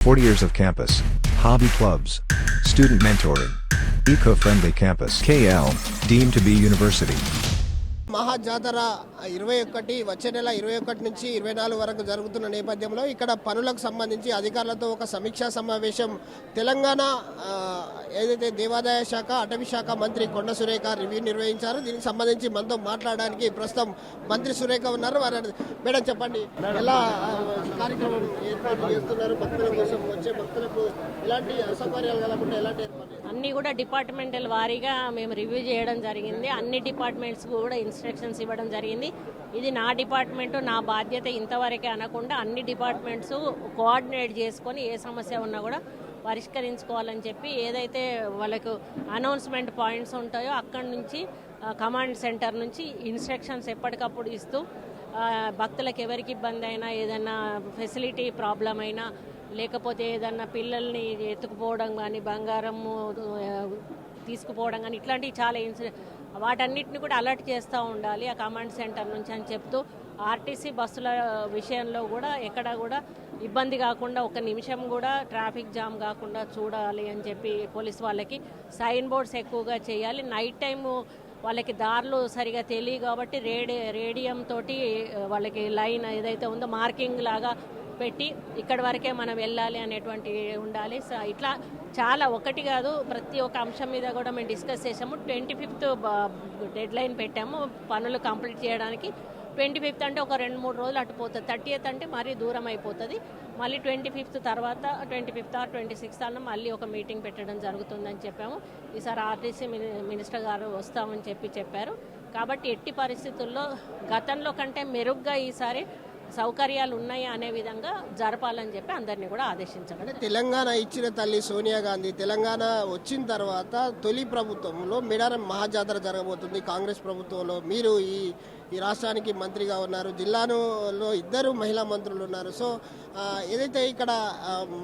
40 years of campus, hobby clubs, student mentoring, eco-friendly campus. KL, deemed to be university. మహా జాతర 21 వచ్చే నెల 21 నుంచి 24 వరకు జరుగుతున్న నేపథ్యంలో ఇక్కడ పనులకు సంబంధించి అధికారులతో ఒక సమీక్షా సమావేశం తెలంగాణ ఏదైతే దేవాదాయ శాఖ అటవీ శాఖ మంత్రి కొండ సురేఖ రివ్యూ నిర్వహించారు. దీనికి సంబంధించి మనతో మాట్లాడడానికి ప్రస్తుతం మంత్రి సురేఖ ఉన్నారు. మేడం చెప్పండి, ఎలా కార్యక్రమం ఏర్పాటు చేస్తున్నారు? భక్తుల కోసం వచ్చే భక్తులకు ఎలాంటి అసౌకర్యాలు కలగకుండా ఎలాంటి ఏర్పాటు? అన్నీ కూడా డిపార్ట్మెంటల్ వారీగా మేము రివ్యూ చేయడం జరిగింది. అన్ని డిపార్ట్మెంట్స్ కూడా ఇన్స్ట్రక్షన్స్ ఇవ్వడం జరిగింది. ఇది నా డిపార్ట్మెంటు, నా బాధ్యత ఇంతవరకే అనకుండా అన్ని డిపార్ట్మెంట్స్ కోఆర్డినేట్ చేసుకొని ఏ సమస్య ఉన్నా కూడా పరిష్కరించుకోవాలని చెప్పి ఏదైతే వాళ్ళకు అనౌన్స్మెంట్ పాయింట్స్ ఉంటాయో అక్కడి నుంచి కమాండ్ సెంటర్ నుంచి ఇన్స్ట్రక్షన్స్ ఎప్పటికప్పుడు ఇస్తూ భక్తులకు ఎవరికి ఇబ్బంది అయినా, ఏదైనా ఫెసిలిటీ ప్రాబ్లం అయినా, లేకపోతే ఏదన్నా పిల్లల్ని ఎత్తుకుపోవడం కానీ, బంగారము తీసుకుపోవడం కానీ, ఇట్లాంటివి చాలా వాటన్నిటిని కూడా అలర్ట్ చేస్తూ ఉండాలి ఆ కమాండ్ సెంటర్ నుంచి అని చెప్తూ, ఆర్టీసీ బస్సుల విషయంలో కూడా ఎక్కడ కూడా ఇబ్బంది కాకుండా, ఒక నిమిషం కూడా ట్రాఫిక్ జామ్ కాకుండా చూడాలి అని చెప్పి పోలీస్ వాళ్ళకి సైన్ బోర్డ్స్ ఎక్కువగా చేయాలి. నైట్ టైము వాళ్ళకి దారులు సరిగా తెలియదు కాబట్టి రేడియం తోటి వాళ్ళకి లైన్ ఏదైతే ఉందో మార్కింగ్ లాగా పెట్టి ఇక్కడి వరకే మనం వెళ్ళాలి అనేటువంటి ఉండాలి. ఇట్లా చాలా ఒకటి కాదు, ప్రతి ఒక్క అంశం మీద కూడా మేము డిస్కస్ చేసాము. 25th డెడ్ లైన్ పెట్టాము పనులు కంప్లీట్ చేయడానికి. 25th అంటే ఒక 2-3 రోజులు అటుపోతుంది. 30th అంటే మరీ దూరం అయిపోతుంది. మళ్ళీ 25th తర్వాత 25th or 26th అన్న మళ్ళీ ఒక మీటింగ్ పెట్టడం జరుగుతుందని చెప్పాము. ఈసారి ఆర్టీసీ మినిస్టర్ గారు వస్తామని చెప్పారు. కాబట్టి ఎట్టి పరిస్థితుల్లో గతంలో కంటే మెరుగ్గా ఈసారి సౌకర్యాలు ఉన్నాయి అనే విధంగా జరపాలని చెప్పి అందరినీ కూడా ఆదేశించారు. అంటే తెలంగాణ ఇచ్చిన తల్లి సోనియా గాంధీ తెలంగాణ వచ్చిన తర్వాత తొలి ప్రభుత్వంలో మేడారం మహాజాతర జరగబోతుంది. కాంగ్రెస్ ప్రభుత్వంలో మీరు ఈ రాష్ట్రానికి మంత్రిగా ఉన్నారు. జిల్లాలో 2 మహిళా మంత్రులు ఉన్నారు. సో ఏదైతే ఇక్కడ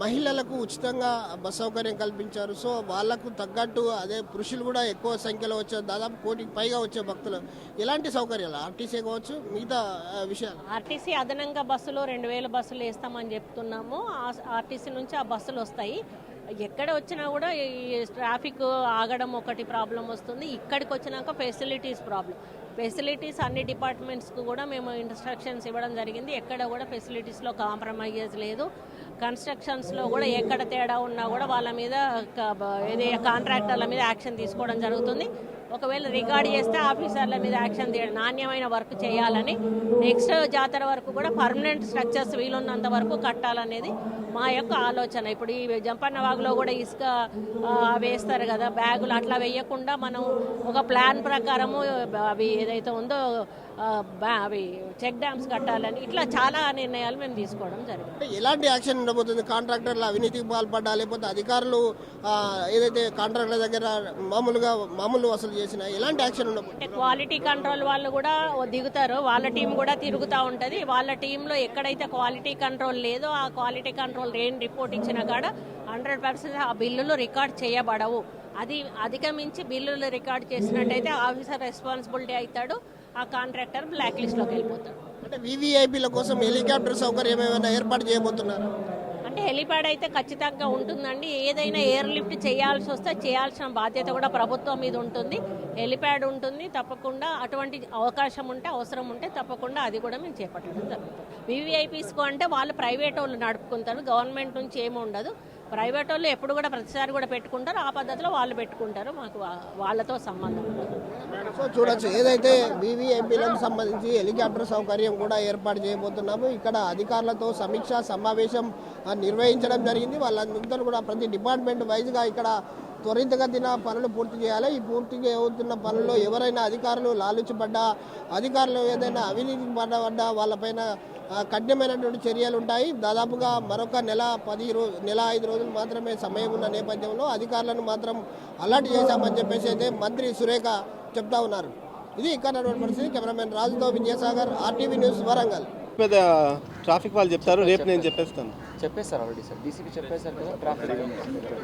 మహిళలకు ఉచితంగా బస్ సౌకర్యం కల్పించారు. సో వాళ్లకు తగ్గట్టు అదే పురుషులు కూడా ఎక్కువ సంఖ్యలో వచ్చే, దాదాపు 1 కోటికి పైగా వచ్చే భక్తులు ఎలాంటి సౌకర్యాలు ఆర్టీసీ కావచ్చు, మిగతా విషయాలు? ఆర్టీసీ అదనంగా బస్సులు 2000 బస్సులు వేస్తామని చెప్తున్నాము. ఆర్టీసీ నుంచి ఆ బస్సులు వస్తాయి. ఎక్కడ వచ్చినా కూడా ఈ ట్రాఫిక్ ఆగడం ఒకటి ప్రాబ్లం వస్తుంది. ఇక్కడికి వచ్చినాక ఫెసిలిటీస్ అన్ని డిపార్ట్మెంట్స్కి కూడా మేము ఇన్స్ట్రక్షన్స్ ఇవ్వడం జరిగింది. ఎక్కడ కూడా ఫెసిలిటీస్లో కాంప్రమైజ్ లేదు. కన్స్ట్రక్షన్స్లో కూడా ఎక్కడ తేడా ఉన్నా కూడా వాళ్ళ మీద కాంట్రాక్టర్ల మీద యాక్షన్ తీసుకోవడం జరుగుతుంది. ఒకవేళ రికార్డ్ చేస్తే ఆఫీసర్ల మీద యాక్షన్ తీయడం, నాణ్యమైన వర్క్ చేయాలని, నెక్స్ట్ జాతర వరకు కూడా పర్మనెంట్ స్ట్రక్చర్స్ వీలున్నంత వరకు కట్టాలనేది మా యొక్క ఆలోచన. ఇప్పుడు ఈ జంపన్న వాగులో కూడా ఇసుక వేస్తారు కదా, బ్యాగులు అట్లా వేయకుండా మనం ఒక ప్లాన్ ప్రకారము అవి ఏదైతే ఉందో అవి చెక్ డ్యామ్స్ కట్టాలని, ఇట్లా చాలా నిర్ణయాలు మేము తీసుకోవడం జరిగింది. ఎలాంటి యాక్షన్ ఉండబోతుంది? కాంట్రాక్టర్ల అవినీతికి పాల్పడ్డా, లేకపోతే అధికారులు ఏదైతే కాంట్రాక్టర్ల దగ్గర మామూలు వసూలు చేసిన ఎలాంటి యాక్షన్ ఉండబోతుంది? క్వాలిటీ కంట్రోల్ వాళ్ళు కూడా దిగుతారు. వాళ్ళ టీం కూడా తిరుగుతూ ఉంటుంది. వాళ్ళ టీంలో ఎక్కడైతే క్వాలిటీ కంట్రోల్ లేదో ఆ క్వాలిటీ కంట్రోల్ రిపోర్ట్ ఇచ్చిన కాడ 100% ఆ బిల్లులు రికార్డ్ చేయబడవు. అది అధిగమించి బిల్లులు రికార్డ్ చేసినట్టయితే ఆఫీసర్ రెస్పాన్సిబిలిటీ అవుతాడు. ఆ కాంట్రాక్టర్ బ్లాక్ లిస్ట్లోకి వెళ్ళిపోతాడు. అంటే వీవీఐపీల కోసం హెలికాప్టర్ సౌకర్యం ఏమైనా ఏర్పాటు చేయబోతున్నారు? అంటే హెలిప్యాడ్ అయితే ఖచ్చితంగా ఉంటుందండి. ఏదైనా ఎయిర్ లిఫ్ట్ చేయాల్సి వస్తే చేయాల్సిన బాధ్యత కూడా ప్రభుత్వం మీద ఉంటుంది. హెలిప్యాడ్ ఉంటుంది తప్పకుండా. అటువంటి అవకాశం ఉంటే, అవసరం ఉంటే తప్పకుండా అది కూడా మేము చేపట్టడం జరుగుతుంది. వీవీఐపీస్కు అంటే వాళ్ళు ప్రైవేట్ వాళ్ళు నడుపుకుంటారు, గవర్నమెంట్ నుంచి ఏమి ఉండదు. ప్రైవేట్ వాళ్ళు ఎప్పుడు కూడా ప్రతిసారి కూడా పెట్టుకుంటారు. ఆ పద్ధతిలో వాళ్ళు పెట్టుకుంటారు. మాకు వాళ్ళతో సంబంధం ఉండదు. సో చూడొచ్చు, ఏదైతే వీవీఐపీలకు సంబంధించి హెలికాప్టర్ సౌకర్యం కూడా ఏర్పాటు చేయబోతున్నాము. ఇక్కడ అధికారులతో సమీక్షా సమావేశం నిర్వహించడం జరిగింది. వాళ్ళందరూ కూడా ప్రతి డిపార్ట్మెంట్ వైజ్గా ఇక్కడ త్వరితగతిన పనులు పూర్తి చేయాలి. ఈ పూర్తిగా అవుతున్న పనుల్లో ఎవరైనా అధికారులు లాలుచిపడ్డా, అధికారులు ఏదైనా అవినీతికి పడ్డా వాళ్ళపైన కఠినమైనటువంటి చర్యలు ఉంటాయి. దాదాపుగా మరొక నెల 5 రోజులు మాత్రమే సమయం ఉన్న నేపథ్యంలో అధికారులను మాత్రం అలర్ట్ చేశామని చెప్పేసి అయితే మంత్రి సురేఖ చెప్తా ఉన్నారు. ఇది ఇక్కడ పరిస్థితి. కెమెరామెన్ రాజుతో Vijayasagar, RTV news, Warangal. Traffic వాళ్ళు చెప్తారు, రేపు నేను చెప్పేస్తాను. చెప్పేస్తారు ఆల్రెడీ సార్, డీసీపీ చెప్పేశారు కదా ట్రాఫిక్.